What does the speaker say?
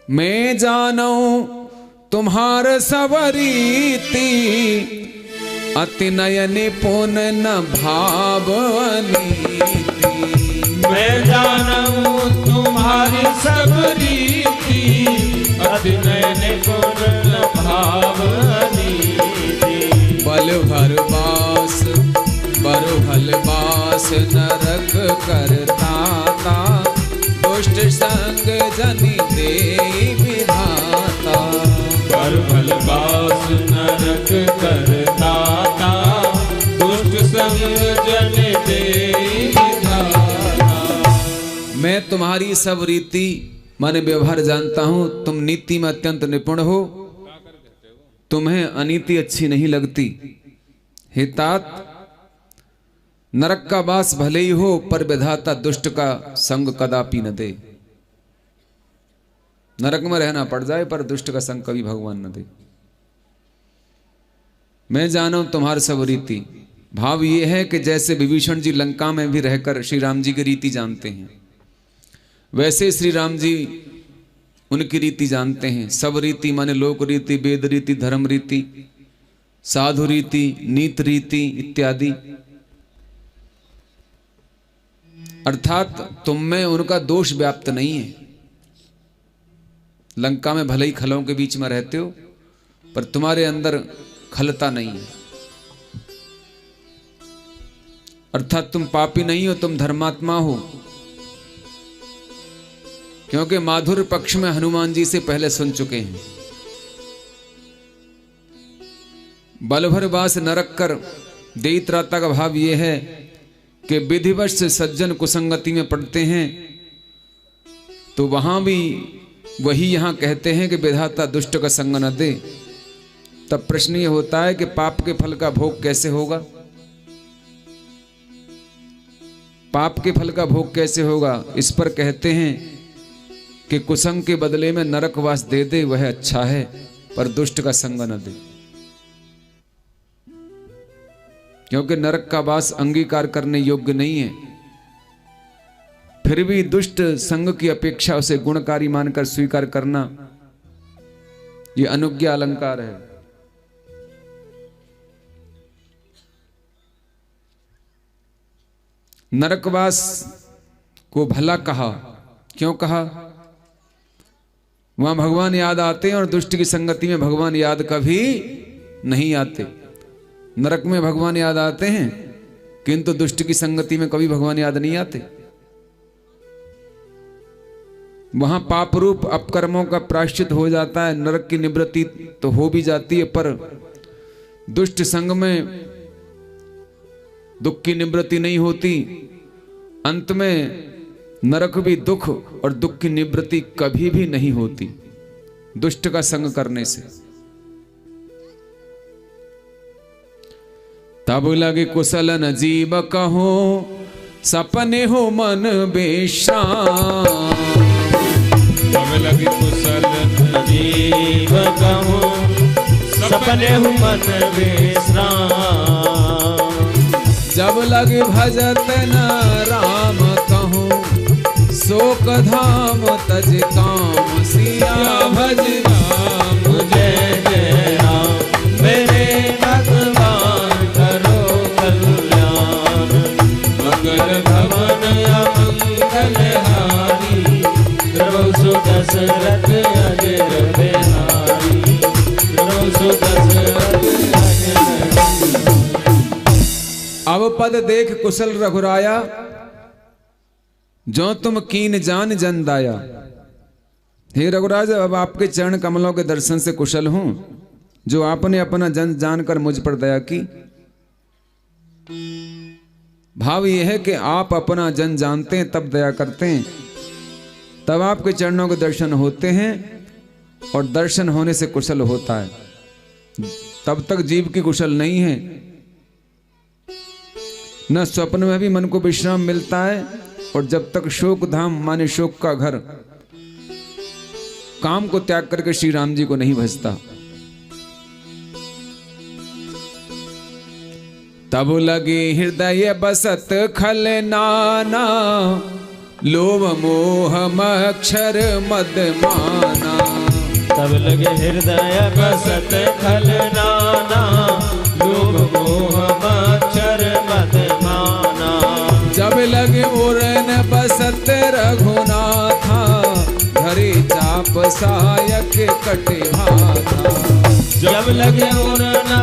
मैं जानू तुम्हार सब रीति, अति नयन पुन न भावनीति। मैं जानू तुम्हारी सब रीति, अति नयन पुन न भावनीति। बल भर बास बरु हल बास नरक करताता, दुष्ट संग जनि दे विधाता। बरु हल बास नरक करताता, दुष्ट संग जनि दे विधाता। मैं तुम्हारी सब रीति माने व्यवहार जानता हूं, तुम नीति में अत्यंत निपुण हो, तुम्हें अनीति अच्छी नहीं लगती। हे तात, नरक का वास भले ही हो, पर विधाता दुष्ट का संग कदापि न दे। नरक में रहना पड़ जाए पर दुष्ट का संग कभी भगवान न दे। मैं जानू तुम्हारी सब रीति, भाव ये है कि जैसे विभीषण जी लंका में भी रहकर श्री राम जी की रीति जानते हैं, वैसे श्री राम जी उनकी रीति जानते हैं। सब रीति माने लोक रीति, वेद रीति, धर्म रीति, साधु रीति, नीत रीति इत्यादि। अर्थात तुम में उनका दोष व्याप्त नहीं है। लंका में भले ही खलों के बीच में रहते हो, पर तुम्हारे अंदर खलता नहीं है। अर्थात तुम पापी नहीं हो, तुम धर्मात्मा हो। क्योंकि माधुर पक्ष में हनुमान जी से पहले सुन चुके हैं। बलभर बास नरक कर देई त्राता का भाव यह है कि विधिवश से सज्जन कुसंगति में पड़ते हैं, तो वहां भी वही यहां कहते हैं कि विधाता दुष्ट का संग न दे। तब प्रश्न ये होता है कि पाप के फल का भोग कैसे होगा? पाप के फल का भोग कैसे होगा? इस पर कहते हैं कि कुसंग के बदले में नरकवास दे दे वह अच्छा है, पर दुष्ट का संग न दे। क्योंकि नरक का वास अंगीकार करने योग्य नहीं है। फिर भी दुष्ट संग की अपेक्षा उसे गुणकारी मानकर स्वीकार करना यह अनुज्ञा अलंकार है। नरकवास को भला कहा, क्यों कहा? वहां भगवान याद आते हैं और दुष्ट की संगति में भगवान याद कभी नहीं आते। नरक में भगवान याद आते हैं, किंतु दुष्ट की संगति में कभी भगवान याद नहीं आते। वहां पाप रूप अपकर्मों का प्रायश्चित हो जाता है, नरक की निवृत्ति तो हो भी जाती है, पर दुष्ट संग में दुख की निवृत्ति नहीं होती। अंत में नरक भी दुख और दुख की निवृत्ति कभी भी नहीं होती दुष्ट का संग करने से। तब लगे कुशल न जीव कहो, सपने हो मन बेश्राम। तब लगे कुशल न जीव कहो, सपने हो मन बेश्राम। जब लगे भजत न राम कहूँ, शोक धाम तज काम सिया। भज राम जय जय राम, मेरे भगवान करो कल्याण। मंगल भवन अमंगल हारी, द्रव सुदशरथ अजर बिहारी। द्रव सुदशरथ अजर बिहारी। अब पद देख कुशल रघुराया, जो तुम कीन जान जन दाया। हे रघुराज, अब आपके चरण कमलों के दर्शन से कुशल हूं, जो आपने अपना जन जानकर मुझ पर दया की। भाव यह है कि आप अपना जन जानते हैं तब दया करते हैं, तब आपके चरणों के दर्शन होते हैं, और दर्शन होने से कुशल होता है। तब तक जीव की कुशल नहीं है। न स्वप्न में भी मन को विश्राम मिलता है, और जब तक शोक धाम माने शोक का घर काम को त्याग करके श्री राम जी को नहीं भजता। तब लगे हृदय बसत खल नाना, लोभ मोह मक्षर मद माना, तब लगे हृदय बसत खल नाना, लोभ मोह मच्छर मद माना। जब लगे उरन बसत रघुनाथा, धरे चाप सायक कटे हाथा। जब लगे उरन